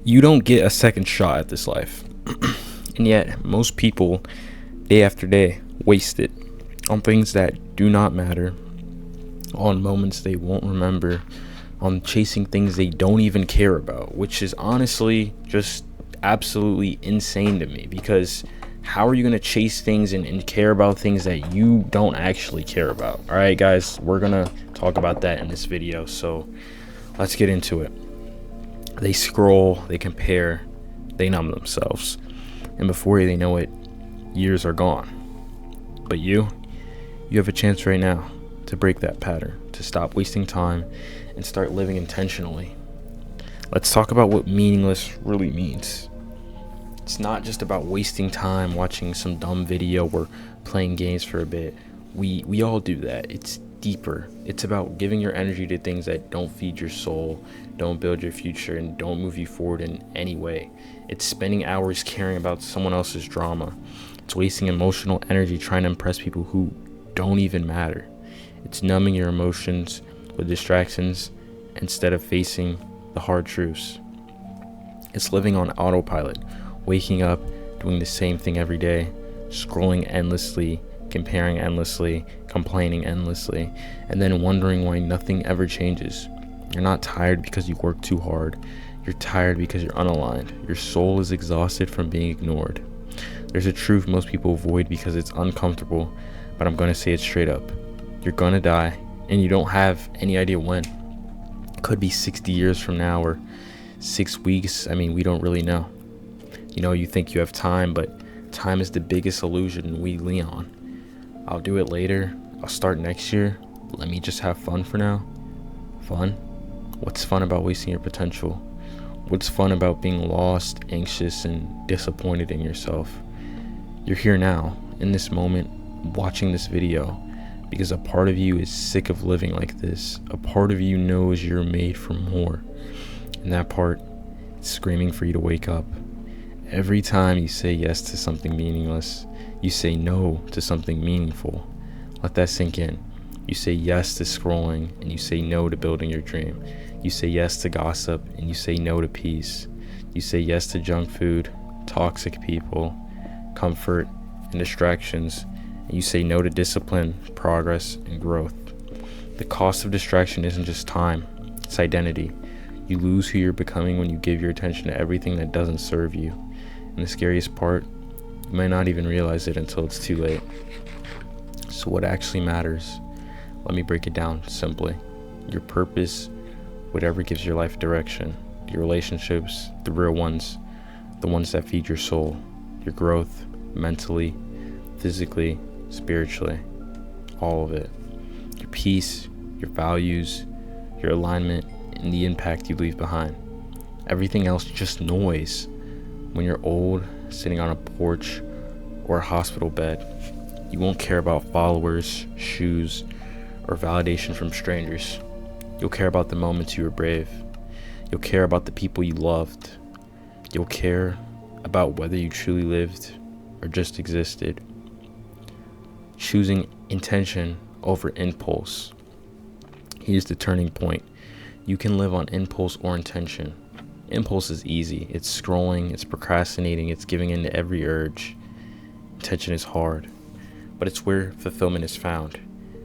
You don't get a second shot at this life. And yet, most people, day after day, waste it on things that do not matter, on moments they won't remember, on chasing things they don't even care about, which is honestly just absolutely insane to me. Because how are you going to chase things and care about things that you don't actually care about? All right, guys, we're going to talk about that in this video. So let's get into it. They scroll, they compare, they numb themselves. And before they know it, years are gone. But you have a chance right now to break that pattern, to stop wasting time and start living intentionally. Let's talk about what meaningless really means. It's not just about wasting time watching some dumb video or playing games for a bit. We all do that. It's deeper. It's about giving your energy to things that don't feed your soul, don't build your future, and don't move you forward in any way. It's spending hours caring about someone else's drama. It's wasting emotional energy trying to impress people who don't even matter. It's numbing your emotions with distractions instead of facing the hard truths. It's living on autopilot, waking up, doing the same thing every day, scrolling endlessly, comparing endlessly, complaining endlessly, and then wondering why nothing ever changes. You're not tired because you work too hard. You're tired because you're unaligned. Your soul is exhausted from being ignored. There's a truth most people avoid because it's uncomfortable, but I'm going to say it straight up. You're going to die, and you don't have any idea when. It could be 60 years from now or 6 weeks. We don't really know. You think you have time, but time is the biggest illusion we lean on. I'll do it later. I'll start next year. Let me just have fun for now. Fun? What's fun about wasting your potential? What's fun about being lost, anxious, and disappointed in yourself? You're here now, in this moment, watching this video, because a part of you is sick of living like this. A part of you knows you're made for more. And that part is screaming for you to wake up. Every time you say yes to something meaningless, you say no to something meaningful. Let that sink in. You say yes to scrolling, and you say no to building your dream. You say yes to gossip, and you say no to peace. You say yes to junk food, toxic people, comfort, and distractions. And you say no to discipline, progress, and growth. The cost of distraction isn't just time, it's identity. You lose who you're becoming when you give your attention to everything that doesn't serve you. And the scariest part, you might not even realize it until it's too late. So what actually matters? Let me break it down simply. Your purpose, whatever gives your life direction. Your relationships, the real ones, the ones that feed your soul. Your growth, mentally, physically, spiritually, all of it. Your peace, your values, your alignment, and the impact you leave behind. Everything else just noise. When you're old, sitting on a porch or a hospital bed, you won't care about followers, shoes, or validation from strangers. You'll care about the moments you were brave. You'll care about the people you loved. You'll care about whether you truly lived or just existed. Choosing intention over impulse. Here's the turning point. You can live on impulse or intention. Impulse is easy. It's scrolling, it's procrastinating, it's giving in to every urge. Intention is hard, but it's where fulfillment is found.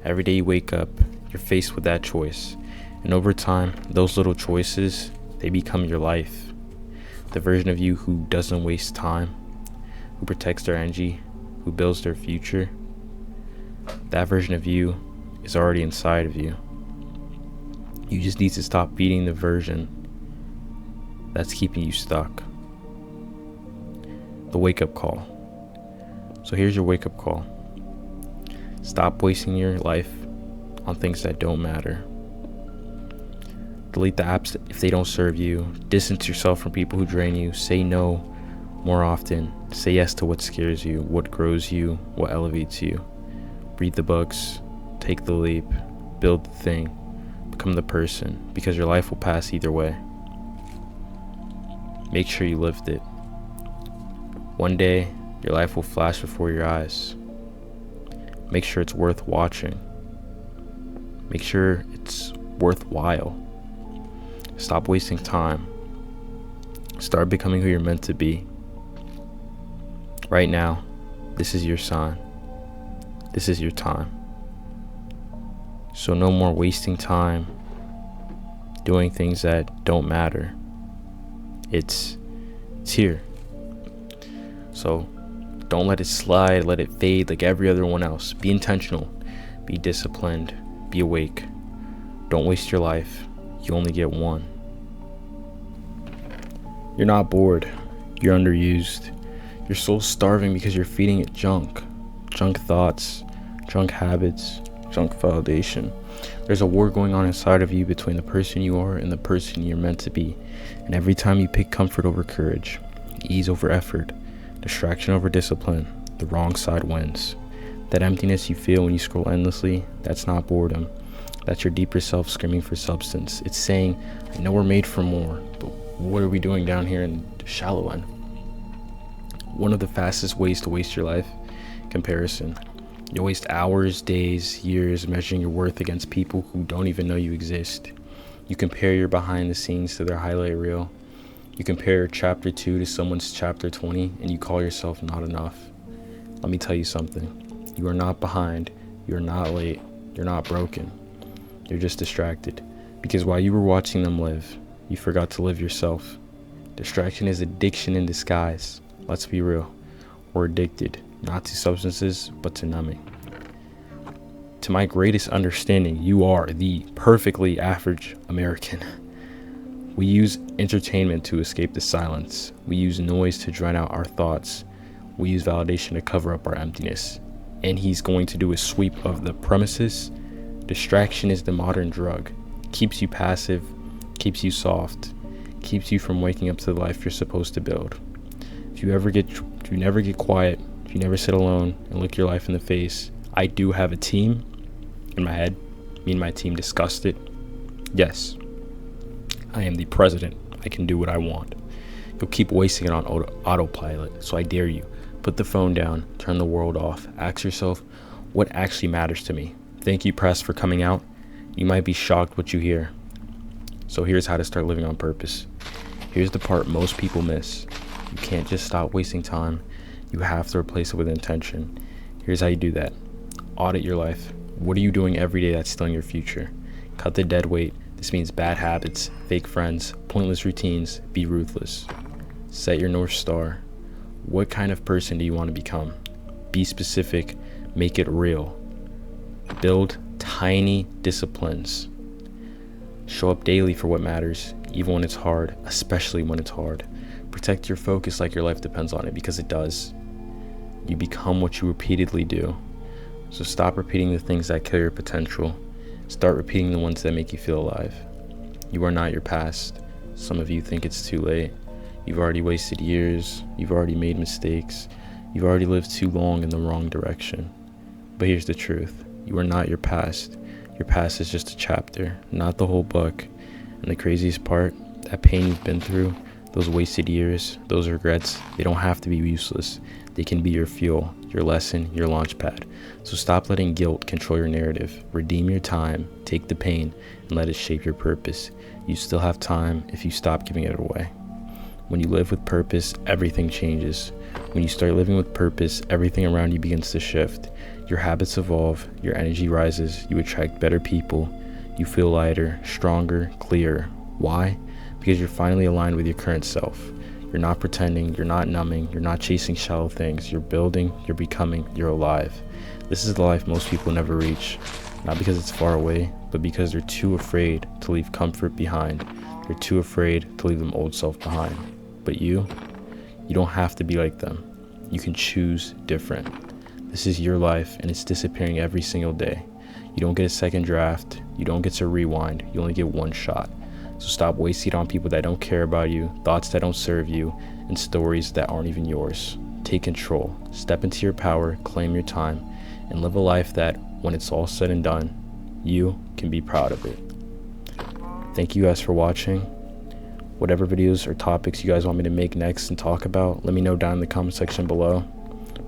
Every day you wake up, you're faced with that choice. And over time, those little choices, they become your life. The version of you who doesn't waste time, who protects their energy, who builds their future, that version of you is already inside of you. You just need to stop feeding the version that's keeping you stuck. The wake-up call. So here's your wake-up call. Stop wasting your life on things that don't matter. Delete the apps if they don't serve you. Distance yourself from people who drain you. Say no more often. Say yes to what scares you, what grows you, what elevates you. Read the books. Take the leap. Build the thing. Become the person, because your life will pass either way. Make sure you lived it. One day, your life will flash before your eyes. Make sure it's worth watching. Make sure it's worthwhile. Stop wasting time. Start becoming who you're meant to be. Right now, this is your sign. This is your time. So no more wasting time doing things that don't matter. It's here. So don't let it slide, let it fade like every other one else. Be intentional, be disciplined, be awake. Don't waste your life. You only get one. You're not bored. You're underused. Your soul's starving because you're feeding it junk. Junk thoughts, junk habits, junk validation. There's a war going on inside of you between the person you are and the person you're meant to be. And every time you pick comfort over courage, ease over effort, distraction over discipline, the wrong side wins. That emptiness you feel when you scroll endlessly, that's not boredom. That's your deeper self screaming for substance. It's saying, I know we're made for more, but what are we doing down here in the shallow end? One of the fastest ways to waste your life, comparison. You'll waste hours, days, years measuring your worth against people who don't even know you exist. You compare your behind the scenes to their highlight reel. You compare your chapter 2 to someone's chapter 20, and you call yourself not enough. Let me tell you something. You are not behind. You're not late. You're not broken. You're just distracted. Because while you were watching them live, you forgot to live yourself. Distraction is addiction in disguise. Let's be real. We're addicted, not to substances, but to numbing. To my greatest understanding, you are the perfectly average American. We use entertainment to escape the silence. We use noise to drown out our thoughts. We use validation to cover up our emptiness. And he's going to do a sweep of the premises. Distraction is the modern drug. Keeps you passive, keeps you soft, keeps you from waking up to the life you're supposed to build. If you never get quiet, if you never sit alone and look your life in the face, I do have a team in my head. Me and my team discussed it. Yes, I am the president. I can do what I want. You'll keep wasting it on autopilot. So I dare you, put the phone down, turn the world off. Ask yourself, what actually matters to me? Thank you, press, for coming out. You might be shocked what you hear. So here's how to start living on purpose. Here's the part most people miss. You can't just stop wasting time. You have to replace it with intention. Here's how you do that. Audit your life. What are you doing every day that's stealing your future? Cut the dead weight. This means bad habits, fake friends, pointless routines. Be ruthless. Set your North Star. What kind of person do you want to become? Be specific. Make it real. Build tiny disciplines. Show up daily for what matters, even when it's hard, especially when it's hard. Protect your focus like your life depends on it, because it does. You become what you repeatedly do. So stop repeating the things that kill your potential. Start repeating the ones that make you feel alive. You are not your past. Some of you think it's too late. You've already wasted years. You've already made mistakes. You've already lived too long in the wrong direction. But here's the truth. You are not your past. Your past is just a chapter, not the whole book. And the craziest part, that pain you've been through, those wasted years, those regrets, they don't have to be useless. They can be your fuel, your lesson, your launch pad. So stop letting guilt control your narrative. Redeem your time, take the pain, and let it shape your purpose. You still have time if you stop giving it away. When you live with purpose, everything changes. When you start living with purpose, everything around you begins to shift. Your habits evolve, your energy rises, you attract better people, you feel lighter, stronger, clearer. Why? Because you're finally aligned with your current self. You're not pretending, you're not numbing, you're not chasing shallow things. You're building, you're becoming, you're alive. This is the life most people never reach. Not because it's far away, but because they're too afraid to leave comfort behind. They're too afraid to leave them old self behind. But you don't have to be like them. You can choose different. This is your life, and it's disappearing every single day. You don't get a second draft. You don't get to rewind. You only get one shot. So stop wasting it on people that don't care about you, thoughts that don't serve you, and stories that aren't even yours. Take control. Step into your power, claim your time, and live a life that, when it's all said and done, you can be proud of it. Thank you guys for watching. Whatever videos or topics you guys want me to make next and talk about, let me know down in the comment section below.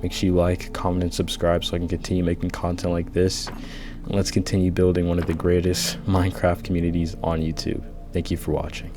Make sure you like, comment, and subscribe so I can continue making content like this. And let's continue building one of the greatest Minecraft communities on YouTube. Thank you for watching.